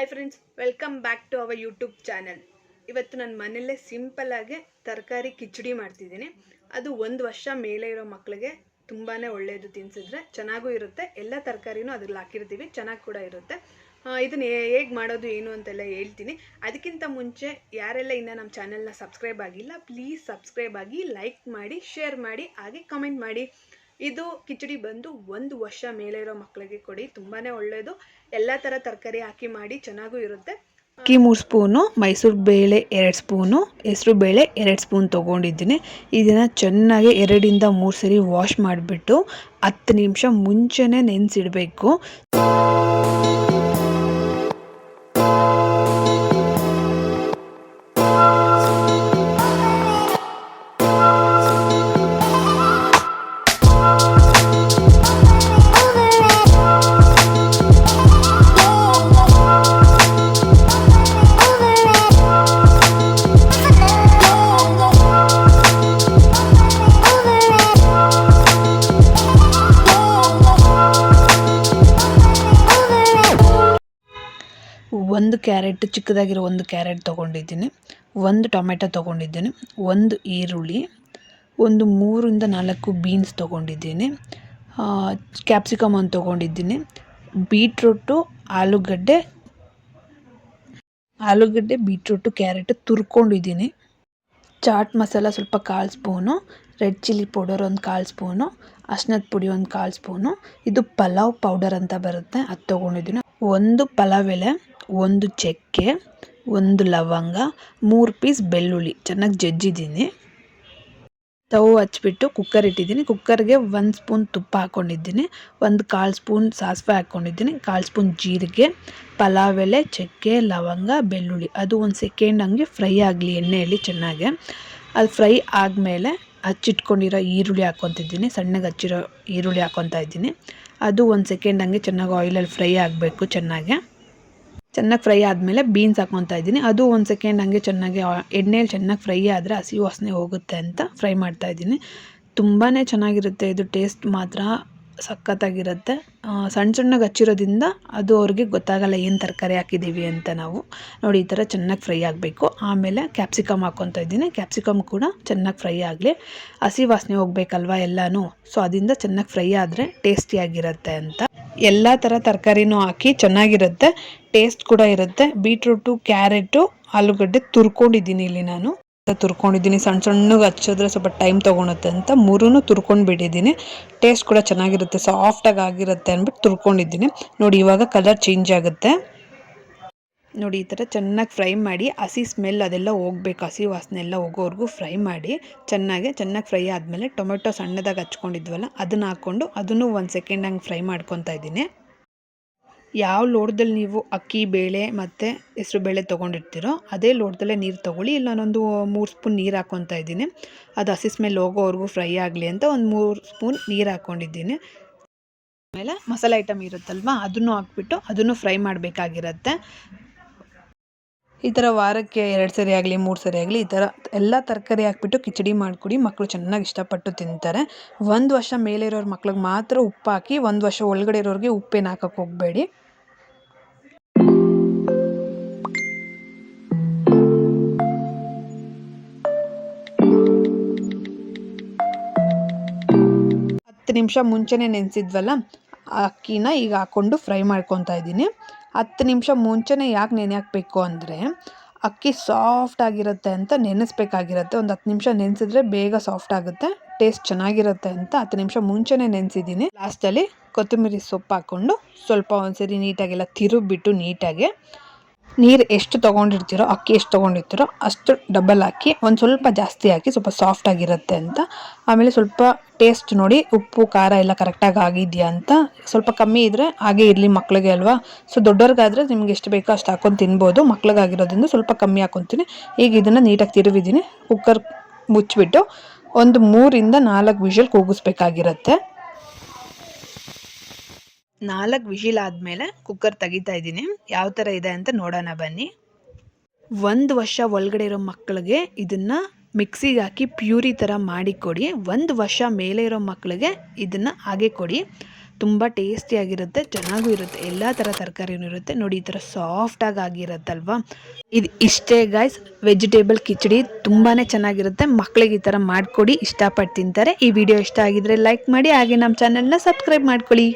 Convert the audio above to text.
Hi friends, welcome back to our YouTube channel. ಇವತ್ತು ನಾನು ಮನೆಯಲ್ಲೇ ಸಿಂಪಲ್ಲಾಗಿ ತರಕಾರಿ ಕಿಚಡಿ ಮಾಡ್ತಿದ್ದೀನಿ. ಅದು 1 ವರ್ಷ ಮೇಲೆ ಇರೋ ಮಕ್ಕಳಿಗೆ ತುಂಬಾ ಒಳ್ಳೆಯದು. ತಿನ್ಸಿದ್ರೆ ಚೆನ್ನಾಗೂ ಇರುತ್ತೆ. ಎಲ್ಲ ತರಕಾರಿನೂ ಅದ್ರಲ್ಲಿ ಹಾಕಿರ್ತೀವಿ, ಚೆನ್ನಾಗಿ ಕೂಡ ಇರುತ್ತೆ. ಇದನ್ನು ಹೇಗೆ ಮಾಡೋದು ಏನು ಅಂತೆಲ್ಲ ಹೇಳ್ತೀನಿ. ಅದಕ್ಕಿಂತ ಮುಂಚೆ ಯಾರೆಲ್ಲ ಇನ್ನೂ ನಮ್ಮ ಚಾನಲ್ನ ಸಬ್ಸ್ಕ್ರೈಬ್ ಆಗಿಲ್ಲ, ಪ್ಲೀಸ್ ಸಬ್ಸ್ಕ್ರೈಬ್ ಆಗಿ, ಲೈಕ್ ಮಾಡಿ, ಶೇರ್ ಮಾಡಿ, ಹಾಗೆ ಕಮೆಂಟ್ ಮಾಡಿ. ಇದು ಕಿಚಡಿ ಬಂದು 1 ವರ್ಷ ಮೇಲೆ ಇರೋ ಮಕ್ಕಳಿಗೆ ಕೊಡಿ, ತುಂಬಾ ಒಳ್ಳೆಯದು. ಎಲ್ಲ ಥರ ತರಕಾರಿ ಹಾಕಿ ಮಾಡಿ, ಚೆನ್ನಾಗೂ ಇರುತ್ತೆ. ಅಕ್ಕಿ 3 ಸ್ಪೂನು, ಮೈಸೂರು ಬೇಳೆ 2 ಸ್ಪೂನು, ಹೆಸರು ಬೇಳೆ 2 ಸ್ಪೂನ್ ತೊಗೊಂಡಿದ್ದೀನಿ. ಇದನ್ನು ಚೆನ್ನಾಗಿ 2ರಿಂದ 3 ಸರಿ ವಾಶ್ ಮಾಡಿಬಿಟ್ಟು 10 ನಿಮಿಷ ಮುಂಚೆನೇ ನೆನೆಸಿಡಬೇಕು. ಒಂದು ಕ್ಯಾರೆಟ್, ಚಿಕ್ಕದಾಗಿರೋ 1 ಕ್ಯಾರೆಟ್ ತೊಗೊಂಡಿದ್ದೀನಿ, 1 ಟೊಮೆಟೊ ತೊಗೊಂಡಿದ್ದೀನಿ, 1 ಈರುಳ್ಳಿ, ಒಂದು 3ರಿಂದ 4 ಬೀನ್ಸ್ ತೊಗೊಂಡಿದ್ದೀನಿ, ಕ್ಯಾಪ್ಸಿಕಮ್ ಒಂದು ತೊಗೊಂಡಿದ್ದೀನಿ, ಬೀಟ್ರೂಟು, ಆಲೂಗಡ್ಡೆ, ಬೀಟ್ರೂಟು, ಕ್ಯಾರೆಟು ತುರ್ಕೊಂಡಿದ್ದೀನಿ, ಚಾಟ್ ಮಸಾಲ ಸ್ವಲ್ಪ 1/4 ಸ್ಪೂನು, ರೆಡ್ ಚಿಲ್ಲಿ ಪೌಡರ್ ಒಂದು 1/4 ಸ್ಪೂನು, ಅರ್ಶಿನದ ಪುಡಿ ಒಂದು 1/4 ಸ್ಪೂನು, ಇದು ಪಲಾವ್ ಪೌಡರ್ ಅಂತ ಬರುತ್ತೆ, ಅದು ತೊಗೊಂಡಿದ್ದೀನಿ, 1 ಪಲಾವ್ ಎಲೆ, 1 ಚಕ್ಕೆ, 1 ಲವಂಗ, 3 ಪೀಸ್ ಬೆಳ್ಳುಳ್ಳಿ ಚೆನ್ನಾಗಿ ಜಜ್ಜಿದ್ದೀನಿ. ಸ್ಟವ್ ಹಚ್ಬಿಟ್ಟು ಕುಕ್ಕರ್ ಇಟ್ಟಿದ್ದೀನಿ. ಕುಕ್ಕರ್ಗೆ 1 ಸ್ಪೂನ್ ತುಪ್ಪ ಹಾಕ್ಕೊಂಡಿದ್ದೀನಿ, 1/4 ಸ್ಪೂನ್ ಸಾಸಿವೆ ಹಾಕ್ಕೊಂಡಿದ್ದೀನಿ, 1/4 ಸ್ಪೂನ್ ಜೀರಿಗೆ, ಪಲಾವ್ ಎಲೆ, ಚಕ್ಕೆ, ಲವಂಗ, ಬೆಳ್ಳುಳ್ಳಿ ಅದು 1 ಸೆಕೆಂಡ್ ಹಂಗೆ ಫ್ರೈ ಆಗಲಿ ಎಣ್ಣೆಯಲ್ಲಿ ಚೆನ್ನಾಗೆ. ಅದು ಫ್ರೈ ಆದಮೇಲೆ ಹಚ್ಚಿಟ್ಕೊಂಡಿರೋ ಈರುಳ್ಳಿ ಹಾಕ್ಕೊತಿದ್ದೀನಿ, ಸಣ್ಣಗೆ ಹಚ್ಚಿರೋ ಈರುಳ್ಳಿ ಹಾಕ್ಕೊತಾ ಇದ್ದೀನಿ. ಅದು 1 ಸೆಕೆಂಡ್ ಹಂಗೆ ಚೆನ್ನಾಗಿ ಆಯಿಲಲ್ಲಿ ಫ್ರೈ ಆಗಬೇಕು. ಚೆನ್ನಾಗಿ ಫ್ರೈ ಆದಮೇಲೆ ಬೀನ್ಸ್ ಹಾಕ್ಕೊತಾ ಇದ್ದೀನಿ. ಅದು 1 ಸೆಕೆಂಡ್ ಹಂಗೆ ಚೆನ್ನಾಗಿ ಎಣ್ಣೆಯಲ್ಲಿ ಚೆನ್ನಾಗಿ ಫ್ರೈ ಆದರೆ ಹಸಿ ವಾಸನೆ ಹೋಗುತ್ತೆ ಅಂತ ಫ್ರೈ ಮಾಡ್ತಾ ಇದ್ದೀನಿ. ತುಂಬಾ ಚೆನ್ನಾಗಿರುತ್ತೆ ಇದು, ಟೇಸ್ಟ್ ಮಾತ್ರ ಸಖತ್ತಾಗಿರುತ್ತೆ. ಸಣ್ಣಗೆ ಹಚ್ಚಿರೋದ್ರಿಂದ ಅದು ಅವ್ರಿಗೆ ಗೊತ್ತಾಗಲ್ಲ ಏನು ತರಕಾರಿ ಹಾಕಿದ್ದೀವಿ ಅಂತ. ನಾವು ನೋಡಿ ಈ ಥರ ಚೆನ್ನಾಗಿ ಫ್ರೈ ಆಗಬೇಕು. ಆಮೇಲೆ ಕ್ಯಾಪ್ಸಿಕಮ್ ಹಾಕ್ಕೊತಾ ಇದ್ದೀನಿ. ಕ್ಯಾಪ್ಸಿಕಮ್ ಕೂಡ ಚೆನ್ನಾಗಿ ಫ್ರೈ ಆಗಲಿ, ಹಸಿ ವಾಸನೆ ಹೋಗ್ಬೇಕಲ್ವ ಎಲ್ಲನೂ. ಸೊ ಅದರಿಂದ ಚೆನ್ನಾಗಿ ಫ್ರೈ ಆದರೆ ಟೇಸ್ಟಿಯಾಗಿರುತ್ತೆ ಅಂತ ಎಲ್ಲ ಥರ ತರಕಾರಿನೂ ಹಾಕಿ ಚೆನ್ನಾಗಿರುತ್ತೆ, ಟೇಸ್ಟ್ ಕೂಡ ಇರುತ್ತೆ. ಬೀಟ್ರೂಟು, ಕ್ಯಾರೆಟು, ಆಲೂಗಡ್ಡೆ ತುರ್ಕೊಂಡಿದ್ದೀನಿ. ಇಲ್ಲಿ ನಾನು ತುರ್ಕೊಂಡಿದ್ದೀನಿ, ಸಣ್ಣಗೆ ಹಚ್ಚಿದ್ರೆ ಸ್ವಲ್ಪ ಟೈಮ್ ತೊಗೊಳುತ್ತೆ ಅಂತ 3 ತುರ್ಕೊಂಡು ಬಿಟ್ಟಿದ್ದೀನಿ. ಟೇಸ್ಟ್ ಕೂಡ ಚೆನ್ನಾಗಿರುತ್ತೆ, ಸಾಫ್ಟಾಗಿ ಆಗಿರುತ್ತೆ ಅಂದ್ಬಿಟ್ಟು ತುರ್ಕೊಂಡಿದ್ದೀನಿ. ನೋಡಿ ಇವಾಗ ಕಲರ್ ಚೇಂಜ್ ಆಗುತ್ತೆ. ನೋಡಿ ಈ ಥರ ಚೆನ್ನಾಗಿ ಫ್ರೈ ಮಾಡಿ, ಹಸಿ ಸ್ಮೆಲ್ ಅದೆಲ್ಲ ಹೋಗ್ಬೇಕು, ಹಸಿ ವಾಸನೆ ಎಲ್ಲ ಹೋಗೋವರೆಗೂ ಫ್ರೈ ಮಾಡಿ ಚೆನ್ನಾಗಿ ಫ್ರೈ ಆದಮೇಲೆ ಟೊಮೆಟೊ ಸಣ್ಣದಾಗಿ ಹಚ್ಕೊಂಡಿದ್ವಲ್ಲ ಅದನ್ನು ಹಾಕ್ಕೊಂಡು ಅದನ್ನು 1 ಸೆಕೆಂಡ್ ಹಂಗೆ ಫ್ರೈ ಮಾಡ್ಕೊತಾ ಇದ್ದೀನಿ. ಯಾವ ಲೋಟದಲ್ಲಿ ನೀವು ಅಕ್ಕಿ ಬೇಳೆ ಮತ್ತು ಹೆಸರು ಬೇಳೆ ತೊಗೊಂಡಿರ್ತೀರೋ ಅದೇ ಲೋಟದಲ್ಲೇ ನೀರು ತೊಗೊಳ್ಳಿ. ಇಲ್ಲ ನಾನೊಂದು 3 ಸ್ಪೂನ್ ನೀರು ಹಾಕ್ಕೊತಾ ಇದ್ದೀನಿ. ಅದು ಹಸಿ ಸ್ಮೆಲ್ ಹೋಗೋವರೆಗೂ ಫ್ರೈ ಆಗಲಿ ಅಂತ 3 ಸ್ಪೂನ್ ನೀರು ಹಾಕ್ಕೊಂಡಿದ್ದೀನಿ. ಆಮೇಲೆ ಮಸಾಲೆ ಐಟಮ್ ಇರುತ್ತಲ್ವ ಅದನ್ನು ಹಾಕ್ಬಿಟ್ಟು ಅದನ್ನು ಫ್ರೈ ಮಾಡಬೇಕಾಗಿರುತ್ತೆ. ಈ ಥರ ವಾರಕ್ಕೆ 2 ಸರಿ ಆಗಲಿ 3 ಸರಿ ಆಗಲಿ ಈ ಥರ ಎಲ್ಲ ತರಕಾರಿ ಹಾಕ್ಬಿಟ್ಟು ಕಿಚಡಿ ಮಾಡಿಕೊಡಿ, ಮಕ್ಕಳು ಚೆನ್ನಾಗಿ ಇಷ್ಟಪಟ್ಟು ತಿಂತಾರೆ. 1 ವರ್ಷ ಮೇಲೆ ಇರೋರ ಮಕ್ಳಿಗೆ ಮಾತ್ರ ಉಪ್ಪು ಹಾಕಿ, 1 ವರ್ಷ ಒಳಗಡೆ ಇರೋರಿಗೆ ಉಪ್ಪೇನು ಹಾಕೋಕ್ಕೆ ಹೋಗಬೇಡಿ. ನಿಮಿಷ ಮುಂಚೆನೇ ನೆನೆಸಿದ್ವಲ್ಲ ಅಕ್ಕಿನ ಈಗ ಹಾಕ್ಕೊಂಡು ಫ್ರೈ ಮಾಡ್ಕೊತಾ ಇದ್ದೀನಿ. 10 ನಿಮಿಷ ಮುಂಚೆನೇ ಯಾಕೆ ನೆನೆ ಹಾಕಬೇಕು ಅಂದರೆ ಅಕ್ಕಿ ಸಾಫ್ಟ್ ಆಗಿರುತ್ತೆ ಅಂತ ನೆನೆಸ್ಬೇಕಾಗಿರುತ್ತೆ. ಒಂದು 10 ನಿಮಿಷ ನೆನೆಸಿದ್ರೆ ಬೇಗ ಸಾಫ್ಟ್ ಆಗುತ್ತೆ, ಟೇಸ್ಟ್ ಚೆನ್ನಾಗಿರುತ್ತೆ ಅಂತ 10 ನಿಮಿಷ ಮುಂಚೆನೇ ನೆನೆಸಿದ್ದೀನಿ. ಲಾಸ್ಟಲ್ಲಿ ಕೊತ್ತಂಬರಿ ಸೊಪ್ಪು ಹಾಕ್ಕೊಂಡು ಸ್ವಲ್ಪ ಒಂದ್ಸರಿ ನೀಟಾಗೆಲ್ಲ ತಿರುಗಿಬಿಟ್ಟು ನೀಟಾಗಿ ನೀರು ಎಷ್ಟು ತೊಗೊಂಡಿರ್ತೀರೋ, ಅಕ್ಕಿ ಎಷ್ಟು ತೊಗೊಂಡಿರ್ತೀರೋ ಅಷ್ಟು ಡಬಲ್ ಹಾಕಿ, ಒಂದು ಸ್ವಲ್ಪ ಜಾಸ್ತಿ ಹಾಕಿ, ಸ್ವಲ್ಪ ಸಾಫ್ಟ್ ಆಗಿರುತ್ತೆ ಅಂತ. ಆಮೇಲೆ ಸ್ವಲ್ಪ ಟೇಸ್ಟ್ ನೋಡಿ, ಉಪ್ಪು ಖಾರ ಎಲ್ಲ ಕರೆಕ್ಟಾಗಿ ಆಗಿದೆಯಾ ಅಂತ. ಸ್ವಲ್ಪ ಕಮ್ಮಿ ಇದ್ದರೆ ಹಾಗೆ ಇರಲಿ ಮಕ್ಳಿಗೆ ಅಲ್ವಾ. ಸೊ ದೊಡ್ಡವ್ರಿಗಾದರೆ ನಿಮ್ಗೆ ಎಷ್ಟು ಬೇಕೋ ಅಷ್ಟು ಹಾಕ್ಕೊಂಡು ತಿನ್ಬೋದು, ಮಕ್ಳಿಗಾಗಿರೋದ್ರಿಂದ ಸ್ವಲ್ಪ ಕಮ್ಮಿ ಹಾಕ್ಕೊತೀನಿ. ಈಗ ಇದನ್ನು ನೀಟಾಗಿ ತಿರುವಿದ್ದೀನಿ. ಕುಕ್ಕರ್ ಮುಚ್ಚಿಬಿಟ್ಟು ಒಂದು 3ರಿಂದ 4 ವಿಷಲ್ ಕೂಗಿಸ್ಬೇಕಾಗಿರುತ್ತೆ. 4 ವಿಷಿಲ್ ಆದಮೇಲೆ ಕುಕ್ಕರ್ ತೆಗಿತಾ ಇದ್ದೀನಿ. ಯಾವ ಥರ ಇದೆ ಅಂತ ನೋಡೋಣ ಬನ್ನಿ. 1 ವರ್ಷ ಒಳಗಡೆ ಇರೋ ಮಕ್ಕಳಿಗೆ ಇದನ್ನು ಮಿಕ್ಸಿಗೆ ಹಾಕಿ ಪ್ಯೂರಿ ಥರ ಮಾಡಿ ಕೊಡಿ. 1 ವರ್ಷ ಮೇಲೆ ಇರೋ ಮಕ್ಕಳಿಗೆ ಇದನ್ನು ಹಾಗೆ ಕೊಡಿ. ತುಂಬ ಟೇಸ್ಟಿಯಾಗಿರುತ್ತೆ, ಚೆನ್ನಾಗೂ ಇರುತ್ತೆ. ಎಲ್ಲ ಥರ ತರಕಾರಿನೂ ಇರುತ್ತೆ ನೋಡಿ. ಈ ಥರ ಸಾಫ್ಟಾಗಿ ಆಗಿರುತ್ತಲ್ವಾ. ಇದು ಇಷ್ಟೇ ಗಾಯ್ಸ್, ವೆಜಿಟೇಬಲ್ ಕಿಚಡಿ ತುಂಬಾ ಚೆನ್ನಾಗಿರುತ್ತೆ. ಮಕ್ಕಳಿಗೆ ಈ ಥರ ಮಾಡಿಕೊಡಿ, ಇಷ್ಟಪಟ್ಟು ತಿಂತಾರೆ. ಈ ವಿಡಿಯೋ ಇಷ್ಟ ಆಗಿದ್ರೆ ಲೈಕ್ ಮಾಡಿ, ಹಾಗೆ ನಮ್ಮ ಚಾನಲ್ನ ಸಬ್ಸ್ಕ್ರೈಬ್ ಮಾಡ್ಕೊಳ್ಳಿ.